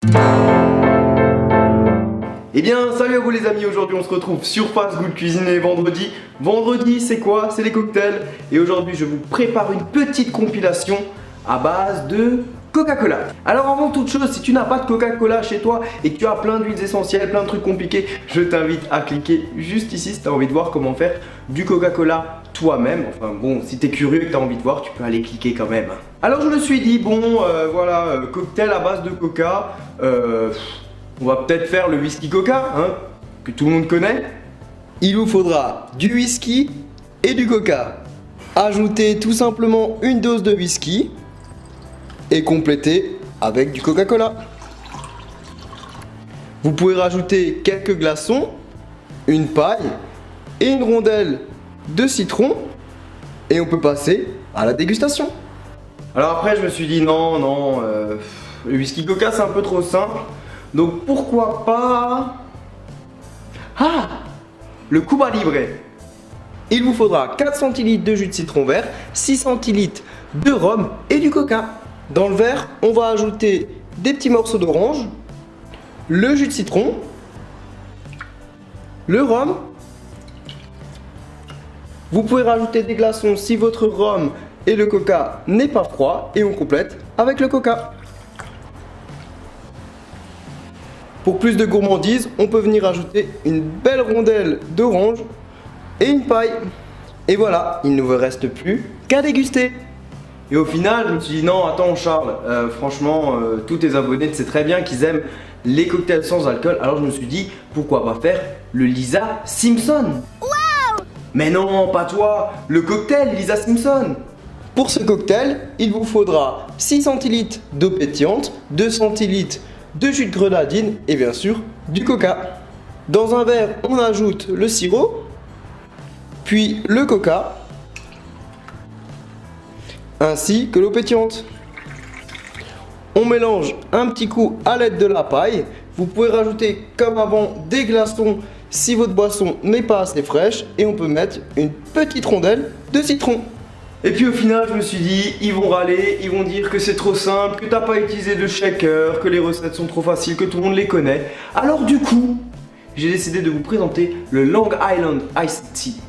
Eh bien, salut à vous les amis, aujourd'hui on se retrouve sur Fast Good Cuisine et vendredi. Vendredi, c'est quoi? C'est les cocktails. Et aujourd'hui, je vous prépare une petite compilation à base de Coca-Cola. Alors avant toute chose, si tu n'as pas de Coca-Cola chez toi et que tu as plein d'huiles essentielles, plein de trucs compliqués, je t'invite à cliquer juste ici si tu as envie de voir comment faire du Coca-Cola toi-même. Enfin bon, si tu es curieux et que tu as envie de voir, tu peux aller cliquer quand même. Alors je me suis dit, bon, voilà, cocktail à base de Coca. On va peut-être faire le whisky Coca, hein, que tout le monde connaît. Il vous faudra du whisky et du Coca. Ajoutez tout simplement une dose de whisky et complétez avec du Coca-Cola. Vous pouvez rajouter quelques glaçons, une paille et une rondelle de citron et on peut passer à la dégustation. Alors après je me suis dit non, le whisky Coca c'est un peu trop simple. Donc pourquoi pas le Cuba Libre. Il vous faudra 4 centilitres de jus de citron vert, 6 centilitres de rhum et du Coca. Dans le verre, on va ajouter des petits morceaux d'orange, le jus de citron, le rhum. Vous pouvez rajouter des glaçons si votre rhum et le Coca n'est pas froid et on complète avec le Coca. Pour plus de gourmandise, on peut venir ajouter une belle rondelle d'orange et une paille. Et voilà, il ne vous reste plus qu'à déguster. Et au final, je me suis dit non, attends Charles, franchement, tous tes abonnés, c'est très bien qu'ils aiment les cocktails sans alcool. Alors je me suis dit, pourquoi pas faire le Lisa Simpson? Wow! Mais non, pas toi, le cocktail Lisa Simpson. Pour ce cocktail, il vous faudra 6 centilitres d'eau pétillante, 2 centilitres de jus de grenadine et bien sûr du Coca. Dans un verre, on ajoute le sirop, puis le Coca, ainsi que l'eau pétillante. On mélange un petit coup à l'aide de la paille. Vous pouvez rajouter comme avant des glaçons si votre boisson n'est pas assez fraîche et on peut mettre une petite rondelle de citron. Et puis au final je me suis dit, ils vont râler, ils vont dire que c'est trop simple, que t'as pas utilisé de shaker, que les recettes sont trop faciles, que tout le monde les connaît. Alors du coup, j'ai décidé de vous présenter le Long Island Iced Tea.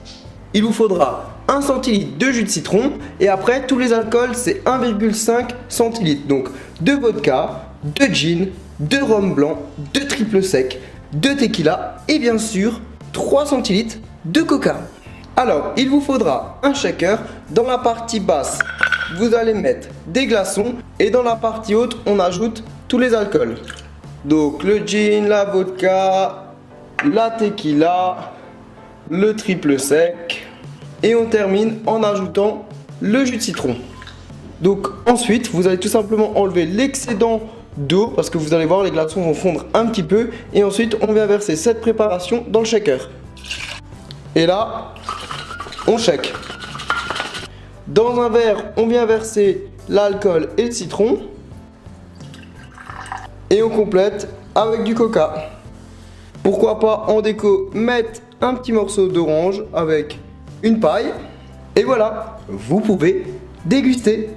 Il vous faudra 1 centilitre de jus de citron et après tous les alcools c'est 1,5 centilitres. Donc de vodka, de gin, de rhum blanc, de triple sec, de tequila et bien sûr 3 centilitres de coca. Alors, il vous faudra un shaker. Dans la partie basse, vous allez mettre des glaçons et dans la partie haute, on ajoute tous les alcools. Donc le gin, la vodka, la tequila, le triple sec et on termine en ajoutant le jus de citron. Donc ensuite, vous allez tout simplement enlever l'excédent d'eau parce que vous allez voir, les glaçons vont fondre un petit peu et ensuite on vient verser cette préparation dans le shaker. Et là, on shake. Dans un verre, on vient verser l'alcool et le citron. Et on complète avec du Coca. Pourquoi pas en déco mettre un petit morceau d'orange avec une paille. Et voilà, vous pouvez déguster.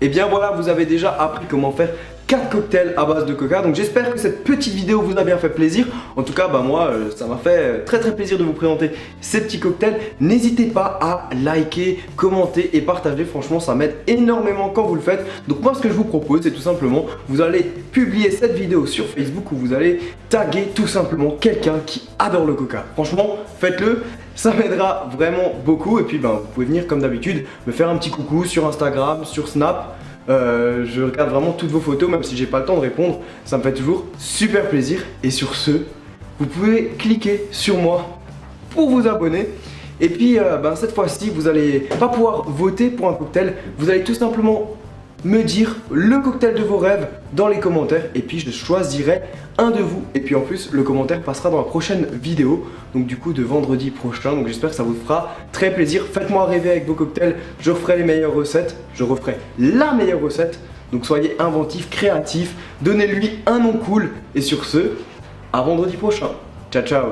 Et bien voilà, vous avez déjà appris comment faire 4 cocktails à base de Coca. Donc j'espère que cette petite vidéo vous a bien fait plaisir. En tout cas, moi, ça m'a fait très plaisir de vous présenter ces petits cocktails. N'hésitez pas à liker, commenter et partager. Franchement, ça m'aide énormément quand vous le faites. Donc moi, ce que je vous propose, c'est tout simplement, vous allez publier cette vidéo sur Facebook où vous allez taguer tout simplement quelqu'un qui adore le Coca. Franchement, faites-le. Ça m'aidera vraiment beaucoup. Et puis, vous pouvez venir comme d'habitude me faire un petit coucou sur Instagram, sur Snap. Je regarde vraiment toutes vos photos, même si j'ai pas le temps de répondre, ça me fait toujours super plaisir. Et sur ce, vous pouvez cliquer sur moi pour vous abonner. Et puis cette fois-ci, vous allez pas pouvoir voter pour un cocktail, vous allez tout simplement me dire le cocktail de vos rêves dans les commentaires et puis je choisirai un de vous. Et puis en plus, le commentaire passera dans la prochaine vidéo, donc du coup de vendredi prochain. Donc j'espère que ça vous fera très plaisir. Faites-moi rêver avec vos cocktails, je referai les meilleures recettes, je referai la meilleure recette. Donc soyez inventifs, créatifs, donnez-lui un nom cool. Et sur ce, à vendredi prochain. Ciao ciao.